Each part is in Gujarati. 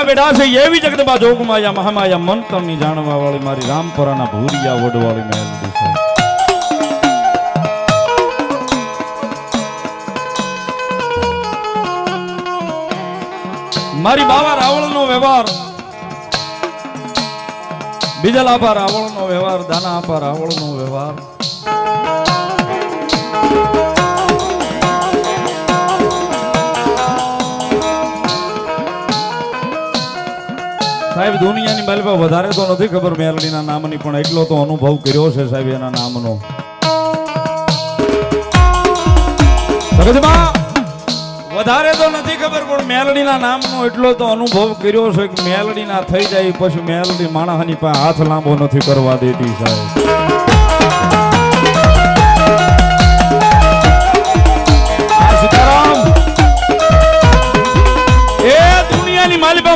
બેઠા છે એવી જગદંબા જોગમાયા મહામાયા મંતરની જાણવા વાળી મારી રામપરાના ભૂરિયા વડવાળી મેલડી છે. મારી બાવા રાવણનો વ્યવહાર, બીજલાભા રાવણનો વ્યવહાર, દાનાભા રાવણનો વ્યવહાર. સાહેબ દુનિયાની માલપા વધારે તો નથી ખબર મેલડીના નામની, પણ એટલો તો અનુભવ કર્યો છે સાહેબ એના નામનો. વધારે તો નથી ખબર પણ મેલડીના નામનો એટલો તો અનુભવ કર્યો છે કે મેલડીના થઈ જાય પછી મેલડી માણસની પાસે હાથ લાંબો નથી કરવા દેતી સાહેબ.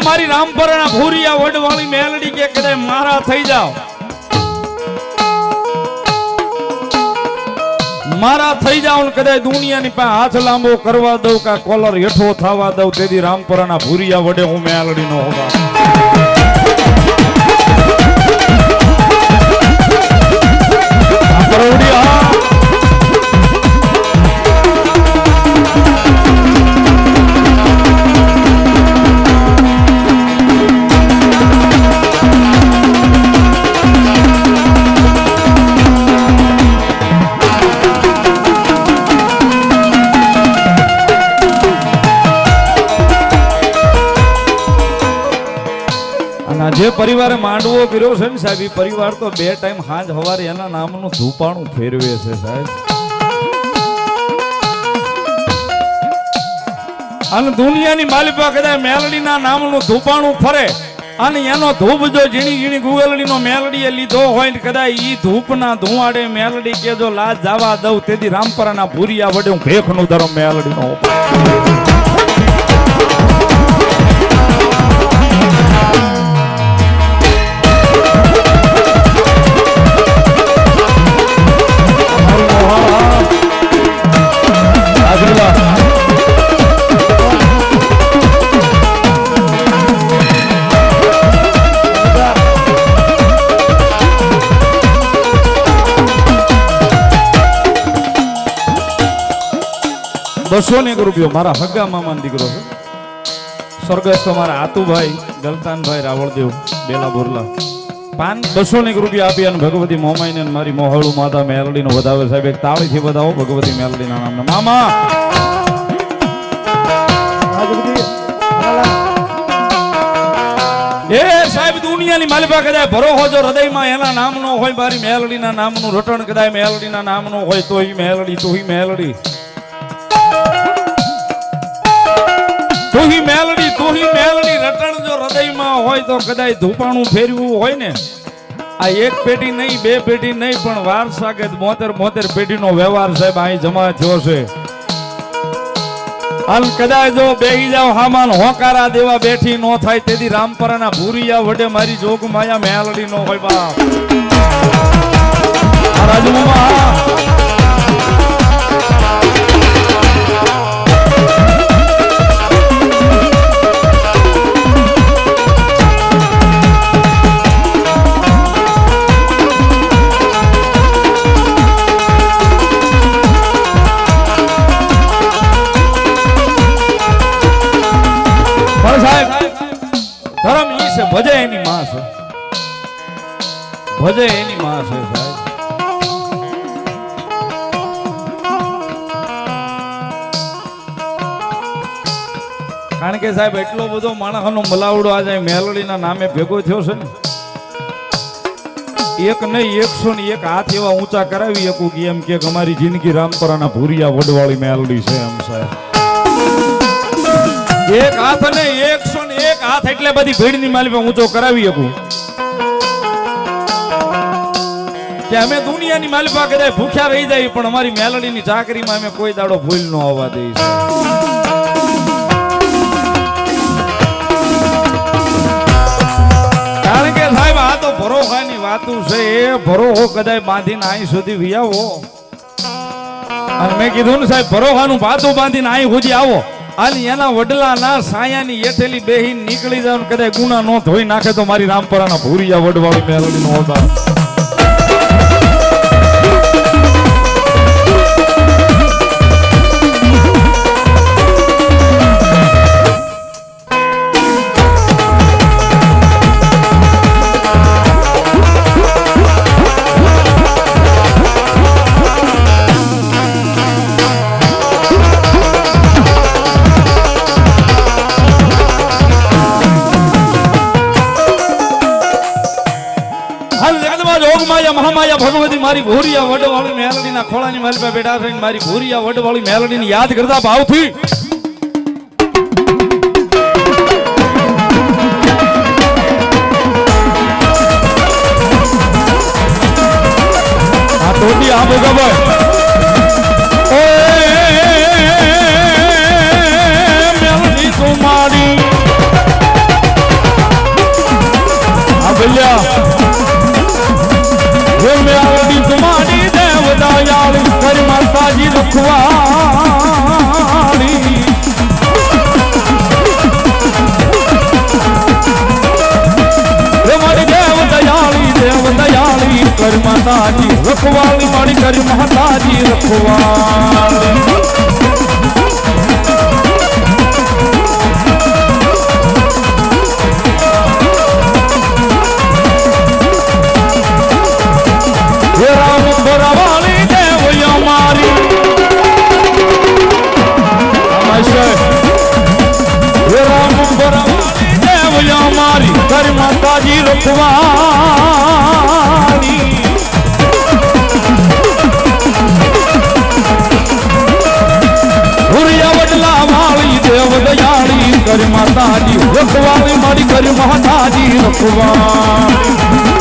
મારી રામપરાના ભૂરિયા વડવાળી મેલડી કે કદાચ મારા થઈ જાવ, મારા થઈ જાવ ને કદાચ દુનિયાની પાસે હાથ લાંબો કરવા દઉં કે કોલર હેઠો થવા દઉં, તેથી રામપરાના ભૂરિયા વડે હું મેલડી નો હોવા. જે પરિવારે માંડવો કર્યો છે ને સાહેબ, એ પરિવાર તો 2 ટાઈમ હાંજ હવારે એના નામનું ધૂપાણું ફેરવે છે સાહેબ. અને દુનિયાની માલિપા કદાચ મેલડીના નામનું ધૂપાણું ફરે અને એનો ધૂપ જો ઝીણી ઝીણી ગુગલડીનો મેલડીએ લીધો હોય ને કદાચ ઈ ધૂપના ધુવાડે મેલડી કે જો લાજ જવા દઉં, તેથી રામપરાના ભૂરિયા વડે હું ભેખનું ધરમ મેલડીનો. ₹200 મારા હગા મામાનો દીકરો છે, સ્વર્ગસ્થ મારા આતુભાઈ ગલતાનભાઈ રાવળદેવ બેલા બોરલા. 200 આપી અને ભગવતી મોમાઈને મારી મોહળું માતા મેલડીનો વધાવે સાહેબ. એક તાળીથી વધાવો ભગવતી મેલડીના નામના મામા. એ સાહેબ દુનિયાની માલિપા કદાચ ભરોહો જો હૃદયમાં એના નામનો હોય, મારી મેલડીના નામનું રટણ કદાચ મેલડીના નામનો હોય તો ઈ મેલડી, તો ઈ મેલડી, તુહી મેલડી, તુહી મેલડી રટણ જો હૃદયમાં હોય તો કદાચ ધૂપાણું ફેરવું હોય ને, આ 1 પેઢી નહીં 2 પેઢી નહીં પણ વારસાગત 72 પેઢીનો વ્યવહાર સાહેબ અહીં જમા થયો છે. અને કદાચ જો બેહી જાવ હામાન હોકારા દેવા બેઠી નો થાય, તેથી રામપરાના ભૂરિયા વડે મારી જોગમાયા મેલડી નો હોય બાપ. રાજુમાં ધર્મ ઈ છે ભજે એની માં છે, ભજે એની માં છે સાહેબ. કારણ કે સાહેબ એટલો બધો માણસનો મલાવડો આજે મેલડીના નામે ભેગો થયો છે ને, એક નહીં 101 હાથ એવા ઊંચા કરાવી શકું કે એમ કે અમારી જિંદગી રામપરાના ભૂરિયા વડવાળી મેલડી છે એમ સાહેબ. એક હાથ ને 101 હાથ એટલે બધી ભીડની માલિપા ઊંચો કરાવી શકું કે અમે દુનિયાની માલિપા કદાચ ભૂખ્યા રહી જાય પણ અમારી મેલડીની ચાકરીમાં અમે કોઈ દાડો ભૂલ ન આવવા દઈએ. કારણ કે સાહેબ આ તો ભરોસાની વાતું છે, એ ભરોસો કદાચ બાંધીને અહીં સુધી વિયાવો. અને મેં કીધું ને સાહેબ ભરોસાનું ભાતું બાંધીને અહીં સુધી આવો, આલી એના વડલાના સાયાની હેઠેલી બેહી નીકળી જાવ કદાચ ગુના નો ધોઈ નાખે તો મારી રામપરાના ભૂરિયા વડવાળી મેલડી નો હોતા મહામાયા ભગવતી મારી ભૂરિયા વડવાળી મેલડીના ખોળાની મારી પાસે બેઠા થઈને મારી ભૂરિયા વડવાળી મેલડીને યાદ કરતા ભાવથી આ ટોટી આ બોગાભાઈ મેલડી તું મારી આ ભલ્યા મેલડી તમારી દેવ દયાળી કરી માતાજી રખવાળી મારી દેવ દયાળી કરી માતાજી રખવાળી મારી કરી માતાજી રખવાળી માતાજી રખવાળી ભૂરિયા વડલા વાળી દેવ દયાળી કરી માતાજી રખવાળી મારી કરી માતાજી રખવાળી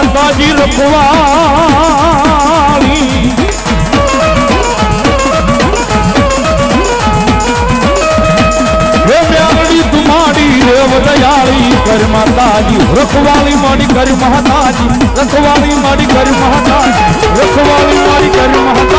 માતાજી રખવાળી મેલડી તુમારી દેવ દયાળી કર માતાજી રખવાળી મારી કર માતાજી રખવાળી મારી કર માતાજી રખવાળી મારી કર માતાજી